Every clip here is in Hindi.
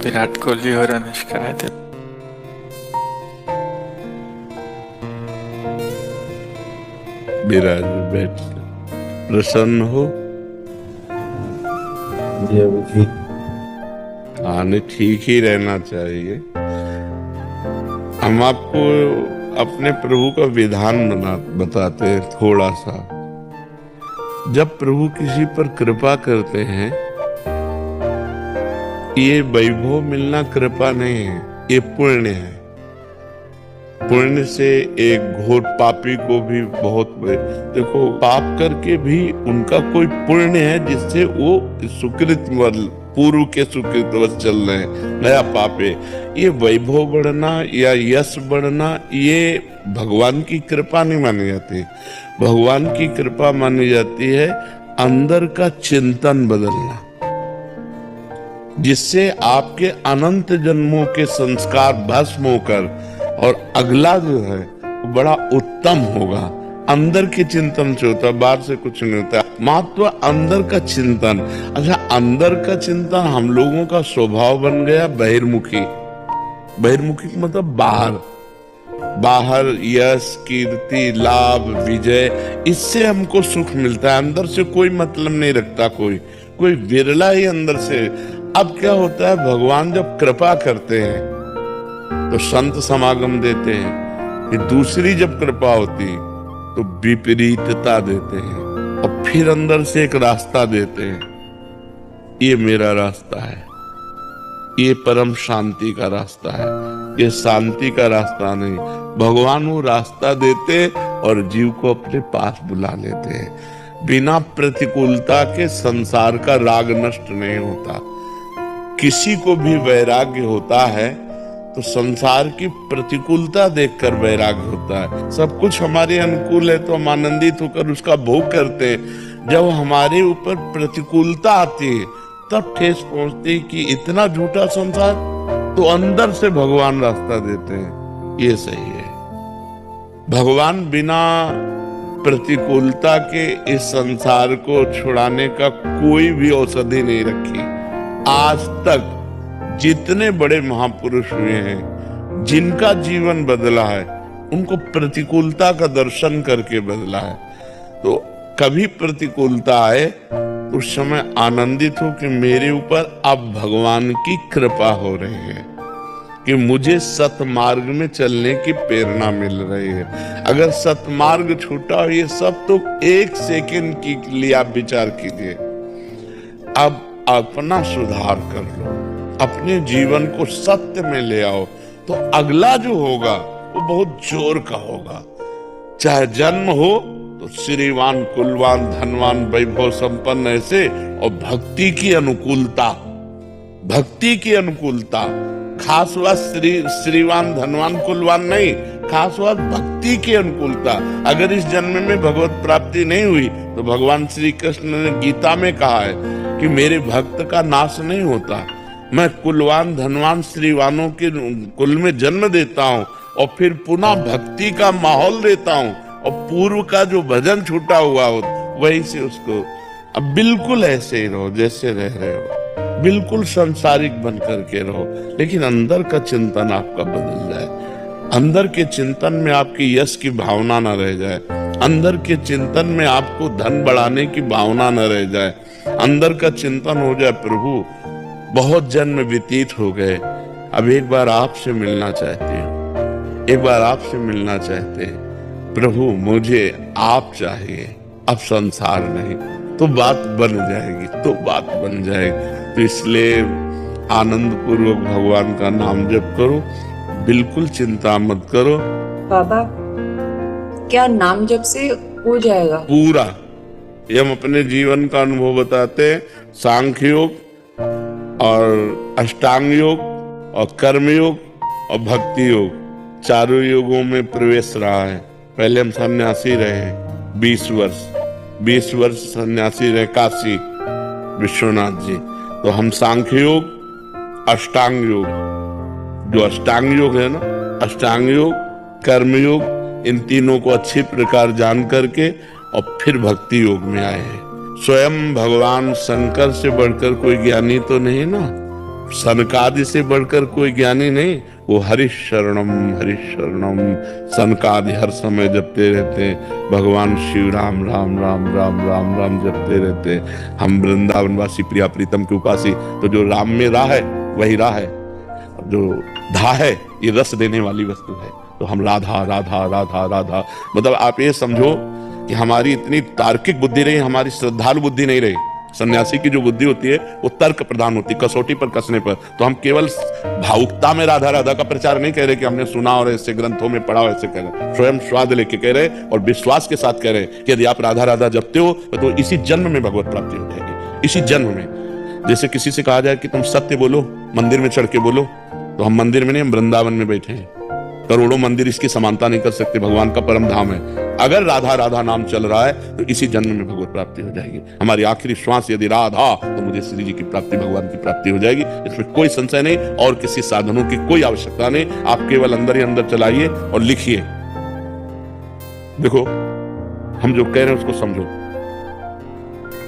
विराट कोहली और अनुष्का है। विराज बैठ प्रसन्न हो। हाँ, नहीं, ठीक ही रहना चाहिए। हम आपको अपने प्रभु का विधान बताते हैं थोड़ा सा। जब प्रभु किसी पर कृपा करते हैं, ये वैभव मिलना कृपा नहीं है, ये पुण्य है। पुण्य से एक घोर पापी को भी बहुत, देखो, पाप करके भी उनका कोई पुण्य है जिससे वो सुकृत पूर्व के सुकृत चल रहे हैं, नया पाप है। ये वैभव बढ़ना या यश बढ़ना, ये भगवान की कृपा नहीं मानी जाती। भगवान की कृपा मानी जाती है अंदर का चिंतन बदलना, जिससे आपके अनंत जन्मों के संस्कार भस्म होकर और अगला जो है वो बड़ा उत्तम होगा। अंदर के चिंतन से होता है, बाहर से कुछ नहीं होता। महत्व अंदर का चिंतन। अच्छा, अंदर का चिंतन हम लोगों का स्वभाव बन गया बहिर्मुखी। बहिर्मुखी मतलब बाहर बाहर यश, कीर्ति, लाभ, विजय, इससे हमको सुख मिलता है। अंदर से कोई मतलब नहीं रखता कोई विरला ही अंदर से। अब क्या होता है, भगवान जब कृपा करते हैं तो संत समागम देते हैं, कि दूसरी जब कृपा होती तो विपरीतता देते हैं, और फिर अंदर से एक रास्ता देते हैं। ये मेरा रास्ता है, ये परम शांति का रास्ता है, ये शांति का रास्ता नहीं। भगवान वो रास्ता देते और जीव को अपने पास बुला लेते हैं। बिना प्रतिकूलता के संसार का राग नष्ट नहीं होता। किसी को भी वैराग्य होता है तो संसार की प्रतिकूलता देखकर वैराग्य होता है। सब कुछ हमारे अनुकूल है तो हम आनंदित होकर उसका भोग करते हैं। जब हमारे ऊपर प्रतिकूलता आती है तब ठेस पहुंचती है कि इतना झूठा संसार, तो अंदर से भगवान रास्ता देते हैं। ये सही है। भगवान बिना प्रतिकूलता के इस संसार को छुड़ाने का कोई भी औषधि नहीं रखी। आज तक जितने बड़े महापुरुष हुए हैं, जिनका जीवन बदला है, उनको प्रतिकूलता का दर्शन करके बदला है। तो कभी प्रतिकूलता आए तो उस समय आनंदित हो कि मेरे ऊपर अब भगवान की कृपा हो रही है, कि मुझे सतमार्ग में चलने की प्रेरणा मिल रही है। अगर सतमार्ग छूटा हो, ये सब तो एक सेकंड के लिए आप विचार कीजिए। अब अपना सुधार कर लो, अपने जीवन को सत्य में ले आओ, तो अगला जो होगा वो बहुत जोर का होगा। चाहे जन्म हो तो श्रीवान, कुलवान, धनवान, वैभव संपन्न ऐसे, और भक्ति की अनुकूलता, भक्ति की अनुकूलता। खास बात श्रीवान, धनवान, कुलवान नहीं, खास बात भक्ति की अनुकूलता। अगर इस जन्म में भगवत प्राप्ति नहीं हुई तो भगवान श्री कृष्ण ने गीता में कहा है कि मेरे भक्त का नाश नहीं होता। मैं कुलवान, धनवान, श्रीवानों के कुल में जन्म देता हूँ और फिर पुनः भक्ति का माहौल देता हूँ, और पूर्व का जो भजन छूटा हुआ हो वहीं से उसको। अब बिल्कुल ऐसे ही रहो जैसे रह रहे हो, बिल्कुल सांसारिक बन करके रहो, लेकिन अंदर का चिंतन आपका बदल जाए। अंदर के चिंतन में आपकी यश की भावना न रह जाए। अंदर के चिंतन में आपको धन बढ़ाने की भावना न रह जाए। अंदर का चिंतन हो जाए, प्रभु बहुत जन्म व्यतीत हो गए, अब एक बार आपसे मिलना चाहते हैं, एक बार आपसे मिलना चाहते हैं प्रभु, मुझे आप चाहिए, अब संसार नहीं। तो बात बन जाएगी, तो बात बन जाएगी। तो इसलिए आनंद पूर्वक भगवान का नाम जप करो, बिल्कुल चिंता मत करो। बाबा, क्या नाम जप से हो जाएगा पूरा? ये हम अपने जीवन का अनुभव बताते हैं। सांख्य योग और अष्टांग योग और कर्म योग और भक्ति योग, चारों योगों में प्रवेश रहा है। पहले हम सन्यासी रहे 20 वर्ष सन्यासी रहे काशी विश्वनाथ जी। तो हम सांख्य योग, अष्टांग योग, जो अष्टांग योग है ना, अष्टांग योग, कर्म योग, इन तीनों को अच्छी प्रकार जान करके और फिर भक्ति योग में आए हैं। स्वयं भगवान शंकर से बढ़कर कोई ज्ञानी तो नहीं ना, सनकादि से बढ़कर कोई ज्ञानी नहीं, वो हरिशरणम हरिशरणम सनकादि हर समय जपते रहते, भगवान शिव राम राम राम राम राम राम जपते रहते। हम वृंदावनवासी प्रिया प्रीतम के उपासी, तो जो राम में राह है वही राह है, जो धा है ये रस देने वाली वस्तु है। तो हम राधा राधा राधा राधा, मतलब आप ये समझो कि हमारी इतनी तार्किक बुद्धि रही, हमारी श्रद्धालु बुद्धि नहीं रही। सन्यासी की जो बुद्धि होती है वो तर्क प्रधान होती है, कसौटी पर कसने पर। तो हम केवल भावुकता में राधा राधा का प्रचार नहीं कह रहे कि हमने सुना और ऐसे ग्रंथों में पढ़ा, ऐसे कह रहे, स्वयं स्वाद लेके कह रहे और विश्वास के साथ कह रहे कि यदि आप राधा राधा जपते हो तो इसी जन्म में भगवत प्राप्ति हो जाएगी, इसी जन्म में। जैसे किसी से कहा जाए कि तुम सत्य बोलो, मंदिर में चढ़ के बोलो, तो हम मंदिर में नहीं, हम वृंदावन में बैठे हैं। करोड़ों मंदिर इसकी समानता नहीं कर सकते, भगवान का परम धाम है। अगर राधा राधा नाम चल रहा है तो इसी जन्म में भगवत प्राप्ति हो जाएगी। हमारी आखिरी श्वास यदि राधा, तो मुझे श्री जी की प्राप्ति, भगवान की प्राप्ति हो जाएगी। इसमें कोई संशय नहीं, और किसी साधनों की कोई आवश्यकता नहीं। आप केवल अंदर ही अंदर चलाइए और लिखिए। देखो, हम जो कह रहे हैं उसको समझो।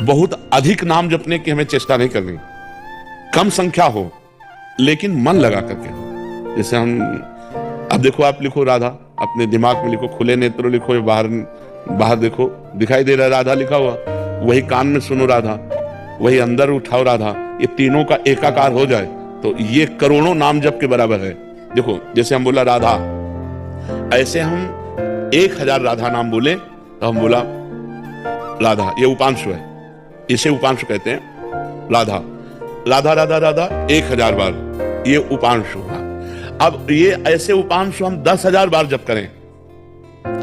बहुत अधिक नाम जपने की हमें चेष्टा नहीं करनी, कम संख्या हो लेकिन मन लगा करके। जैसे हम, अब देखो, आप लिखो राधा, अपने दिमाग में लिखो, खुले नेत्रों लिखो, बाहर बाहर देखो, दिखाई दे रहा है राधा लिखा हुआ, वही कान में सुनो राधा, वही अंदर उठाओ राधा, ये तीनों का एकाकार हो जाए तो ये करोड़ों नाम जप के बराबर है। देखो, जैसे हम बोला राधा, ऐसे हम 1000 राधा नाम बोले तो हम बोला राधा, ये उपांशु है, इसे उपांशु कहते हैं। राधा राधा राधा राधा 1000 बार, ये उपांशु हुआ। अब ये ऐसे उपांशु हम 10,000 बार जप करें,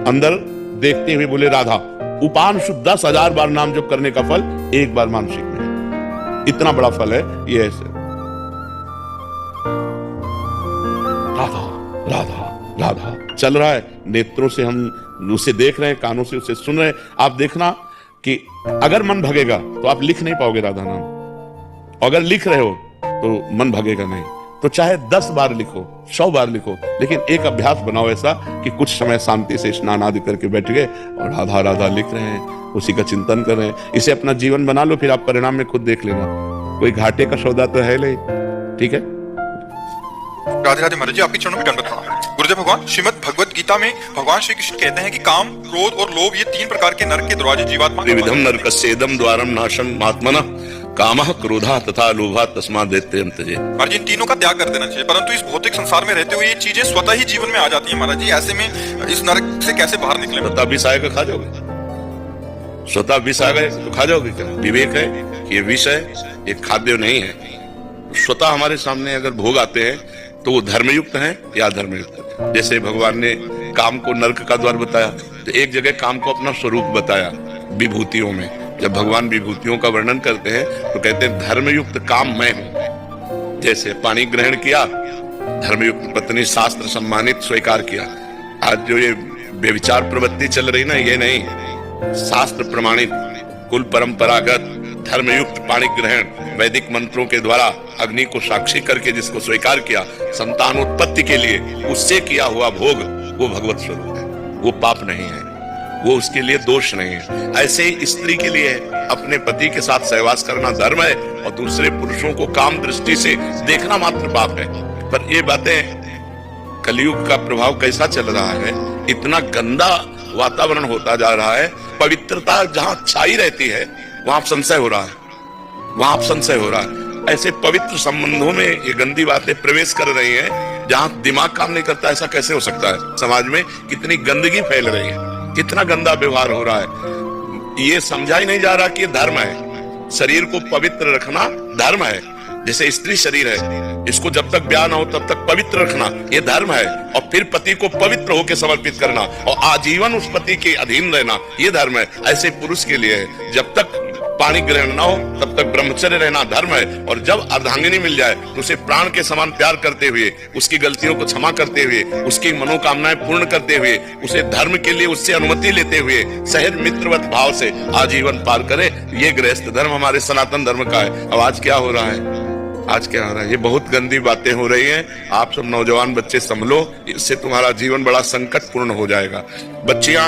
अंदर देखते हुए बोले राधा, उपांशु 10,000 बार नाम जप करने का फल एक बार मानसिक में है। इतना बड़ा फल है ये। ऐसे राधा राधा राधा चल रहा है, नेत्रों से हम उसे देख रहे हैं, कानों से उसे सुन रहे हैं। आप देखना कि अगर मन भगेगा तो आप लिख नहीं पाओगे राधा नाम, अगर लिख रहे हो तो मन भगेगा नहीं। तो चाहे 10 बार लिखो, 100 बार लिखो, लेकिन एक अभ्यास बनाओ ऐसा कि कुछ समय शांति से स्नान आदि करके बैठ गए और राधा राधा लिख रहे हैं, उसी का चिंतन कर रहे हैं। इसे अपना जीवन बना लो, फिर आप परिणाम में खुद देख लेना। कोई घाटे का सौदा तो है नहीं, ठीक है। राधे राधे महाराज जी, आपके चरणों में दंडवत प्रणाम। गुरुदेव भगवान, श्रीमद् भगवत गीता में भगवान श्री कृष्ण कहते हैं कि काम, क्रोध और लोभ ये 3 प्रकार के नरक के दरवाजे जीवात्मा को। विविधम नरकस्येदम द्वारम नाशम आत्मनः कामः क्रोधः तथा लोभः तस्मात् दैत्यं त्यजेत्। महाराज, इन तीनों का त्याग कर देना चाहिए, परंतु इस भौतिक संसार में रहते हुए ये चीजें स्वतः ही जीवन में आ जाती हैं। महाराज जी, ऐसे में इस नरक से कैसे बाहर निकले? स्वतः विष आएगा, खा जाओगे। स्वतः विष आ गए तो खा जाओगे क्या? विवेक है कि ये विष है, ये खाद्य नहीं है। स्वतः हमारे सामने अगर भोग आते हैं तो वो धर्मयुक्त है या अधर्मयुक्त है। जैसे भगवान ने काम को नरक का द्वार बताया, तो एक जगह काम को अपना स्वरूप बताया विभूतियों में। जब भगवान विभूतियों का वर्णन करते हैं तो कहते हैं धर्मयुक्त काम मैं हूं। जैसे पानी ग्रहण किया, धर्मयुक्त पत्नी शास्त्र सम्मानित स्वीकार किया। आज जो ये व्यभिचार प्रवृत्ति चल रही ना, ये नहीं, शास्त्र प्रमाणित कुल परंपरागत धर्मयुक्त पाणी ग्रहण, वैदिक मंत्रों के द्वारा अग्नि को साक्षी करके जिसको स्वीकार किया संतानोत्पत्ति के लिए, उससे किया हुआ भोग वो भगवत स्वरूप है, वो पाप नहीं है, वो उसके लिए दोष नहीं है। ऐसे ही स्त्री के लिए अपने पति के साथ सहवास करना धर्म है और दूसरे पुरुषों को काम दृष्टि से देखना मात्र पाप है। पर ये बातें, कलयुग का प्रभाव कैसा चल रहा है, इतना गंदा वातावरण होता जा रहा है। पवित्रता जहां छाई रहती है वहां संशय हो रहा है, वहां संशय हो रहा है। ऐसे पवित्र संबंधों में ये गंदी बातें प्रवेश कर रही हैं, जहां दिमाग काम नहीं करता। ऐसा कैसे हो सकता है? समाज में कितनी गंदगी फैल रही है, कितना गंदा व्यवहार हो रहा है, ये समझा ही नहीं जा रहा कि ये धर्म है। शरीर को पवित्र रखना धर्म है। जैसे स्त्री शरीर है, इसको जब तक ब्याह ना हो तब तक पवित्र रखना ये धर्म है, और फिर पति को पवित्र होकर समर्पित करना और आजीवन उस पति के अधीन रहना ये धर्म है। ऐसे पुरुष के लिए है, जब तक पाणी ग्रहण ना हो तब तक ब्रह्मचर्य रहना धर्म है, और जब अर्धांगिनी मिल जाए तो उसे प्राण के समान प्यार करते हुए, उसकी गलतियों को क्षमा करते हुए, उसकी मनोकामनाएं पूर्ण करते हुए, उसे धर्म के लिए उससे अनुमति लेते हुए सहज मित्रवत भाव से आजीवन पार करे। ये गृहस्थ धर्म हमारे सनातन धर्म का है। अब आज क्या हो रहा है? आज क्या हो रहा है? ये बहुत गंदी बातें हो रही हैं। आप सब नौजवान बच्चे संभलो, इससे तुम्हारा जीवन बड़ा संकटपूर्ण हो जाएगा। बच्चियां,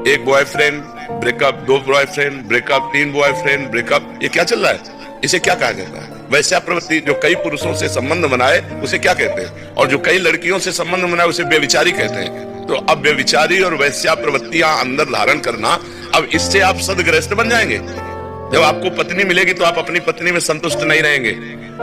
एक boyfriend breakup, 2 boyfriend breakup, 3 boyfriend breakup, ये क्या चल रहा है? इसे क्या कहा जाता है? वैश्या प्रवृत्ति जो कई पुरुषों से संबंध बनाए उसे क्या कहते हैं, और जो कई लड़कियों से संबंध बनाए उसे व्यभिचारी कहते हैं। तो अब व्यभिचारी और वैश्या प्रवृत्तियां अंदर धारण करना, अब इससे आप सदगृहस्थ बन जाएंगे। जब आपको पत्नी मिलेगी तो आप अपनी पत्नी में संतुष्ट नहीं रहेंगे,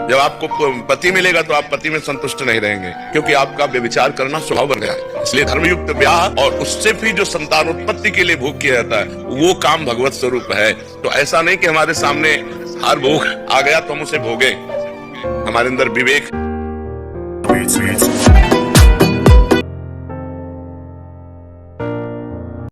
जब आपको पति मिलेगा तो आप पति में संतुष्ट नहीं रहेंगे, क्योंकि आपका व्यभिचार करना स्वभाव बन गया है। इसलिए धर्मयुक्त ब्याह और उससे भी जो संतान उत्पत्ति के लिए भोग किया जाता है वो काम भगवत स्वरूप है। तो ऐसा नहीं कि हमारे सामने हर भोग आ गया तो हम उसे भोगे, हमारे अंदर विवेक